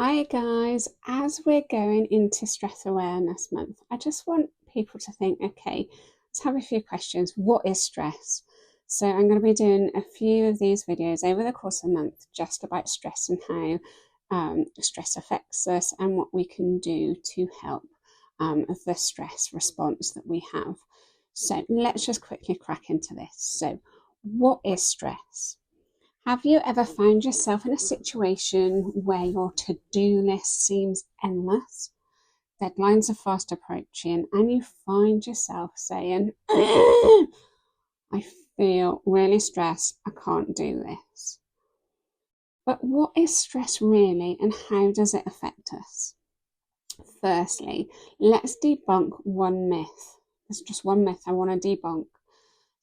Hi guys, as we're going into Stress Awareness Month, I just want people to think, okay, let's have a few questions. What is stress? So I'm going to be doing a few of these videos over the course of the month just about stress and how stress affects us and what we can do to help the stress response that we have. So let's just quickly crack into this. So what is stress? Have you ever found yourself in a situation where your to-do list seems endless? Deadlines are fast approaching, and you find yourself saying, I feel really stressed, I can't do this. But what is stress really, and how does it affect us? Firstly, let's debunk one myth. There's just one myth I want to debunk.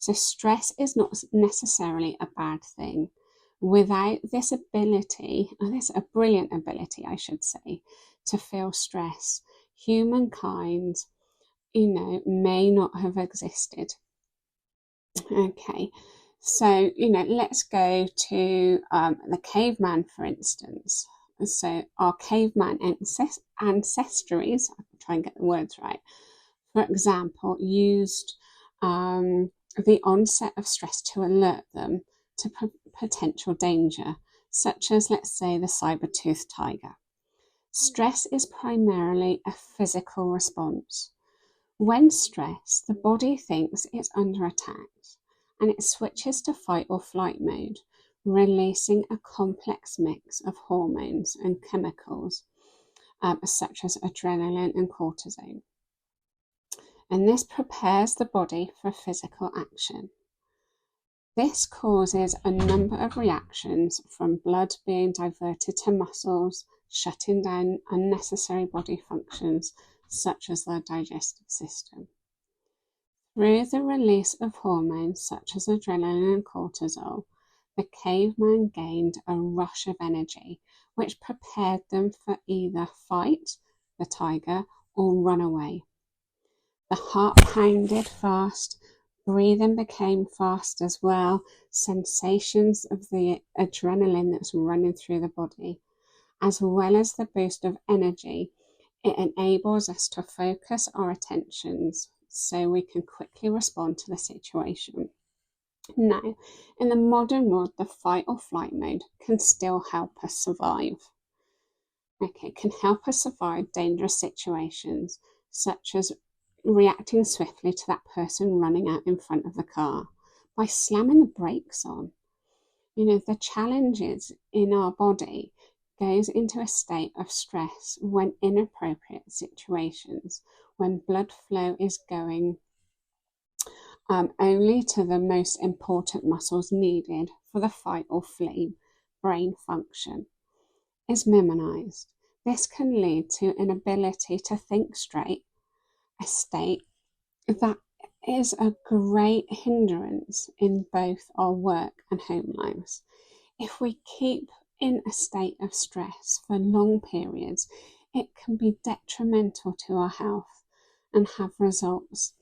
So, stress is not necessarily a bad thing. Without this ability, a brilliant ability, I should say, to feel stress, humankind, may not have existed. Okay, so, let's go to the caveman, for instance. So, our caveman ancestries, I'll try and get the words right, for example, used the onset of stress to alert them to potential danger, such as, let's say, the sabre-toothed tiger. Stress is primarily a physical response. When stressed, the body thinks it's under attack and it switches to fight or flight mode, releasing a complex mix of hormones and chemicals, such as adrenaline and cortisol. And this prepares the body for physical action. This causes a number of reactions, from blood being diverted to muscles, shutting down unnecessary body functions such as the digestive system. Through the release of hormones such as adrenaline and cortisol, the caveman gained a rush of energy, which prepared them for either fight the tiger or run away. The heart pounded fast, breathing became fast as well, sensations of the adrenaline that's running through the body, as well as the boost of energy. It enables us to focus our attentions so we can quickly respond to the situation. Now, in the modern world, the fight or flight mode can still help us survive. Okay, can help us survive dangerous situations, such as reacting swiftly to that person running out in front of the car by slamming the brakes on. The challenges in our body goes into a state of stress when inappropriate situations, when blood flow is going only to the most important muscles needed for the fight or flee brain function, is minimized. This can lead to an inability to think straight, a state that is a great hindrance in both our work and home lives. If we keep in a state of stress for long periods, it can be detrimental to our health and have results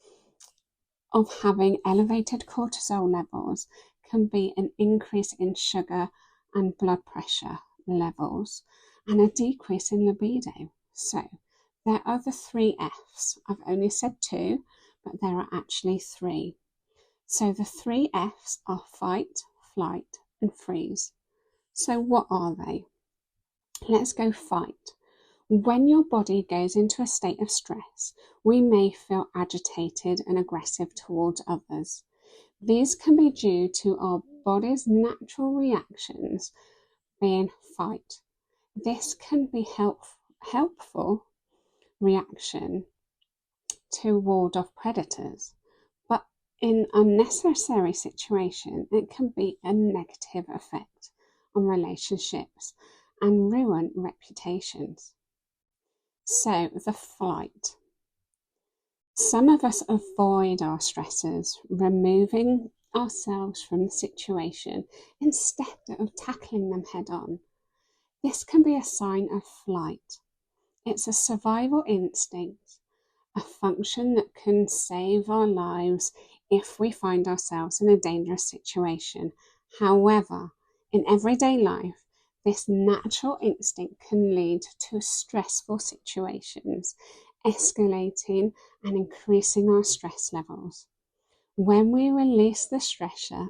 of having elevated cortisol levels, can be an increase in sugar and blood pressure levels, and a decrease in libido. So there are the 3 F's. I've only said 2, but there are actually 3. So the 3 F's are fight, flight, and freeze. So what are they? Let's go fight. When your body goes into a state of stress, we may feel agitated and aggressive towards others. These can be due to our body's natural reactions being fight. This can be helpful reaction to ward off predators, but in unnecessary situation, it can be a negative effect on relationships and ruin reputations. So, the flight. Some of us avoid our stressors, removing ourselves from the situation instead of tackling them head on. This can be a sign of flight. It's a survival instinct, a function that can save our lives if we find ourselves in a dangerous situation. However, in everyday life, this natural instinct can lead to stressful situations, escalating and increasing our stress levels. When we release the stressor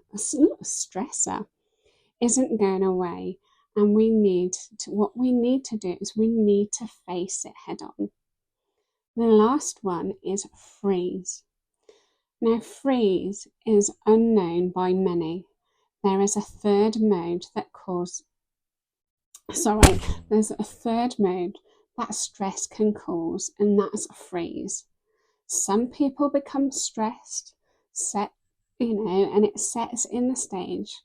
isn't going away, and what we need to do is we need to face it head on. The last one is freeze. Now, freeze is unknown by many. There is a third mode there's a third mode that stress can cause, and that's freeze. Some people become stressed, and it sets in the stage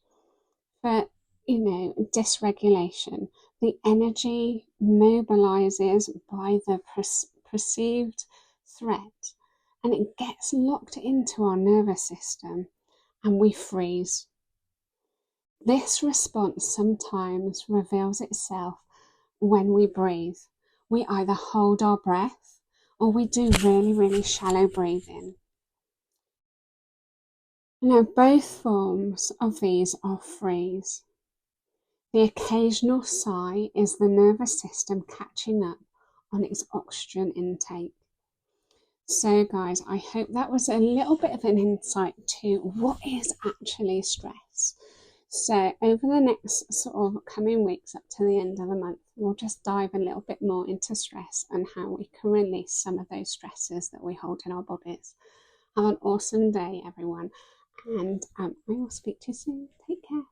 for, dysregulation. The energy mobilizes by the perceived threat, and it gets locked into our nervous system, and we freeze. This response sometimes reveals itself when we breathe. We either hold our breath or we do really, really shallow breathing. Now, both forms of these are freeze. The occasional sigh is the nervous system catching up on its oxygen intake. So guys, I hope that was a little bit of an insight to what is actually stress. So over the next sort of coming weeks up to the end of the month, we'll just dive a little bit more into stress and how we can release some of those stresses that we hold in our bodies. Have an awesome day, everyone, and I will speak to you soon. Take care.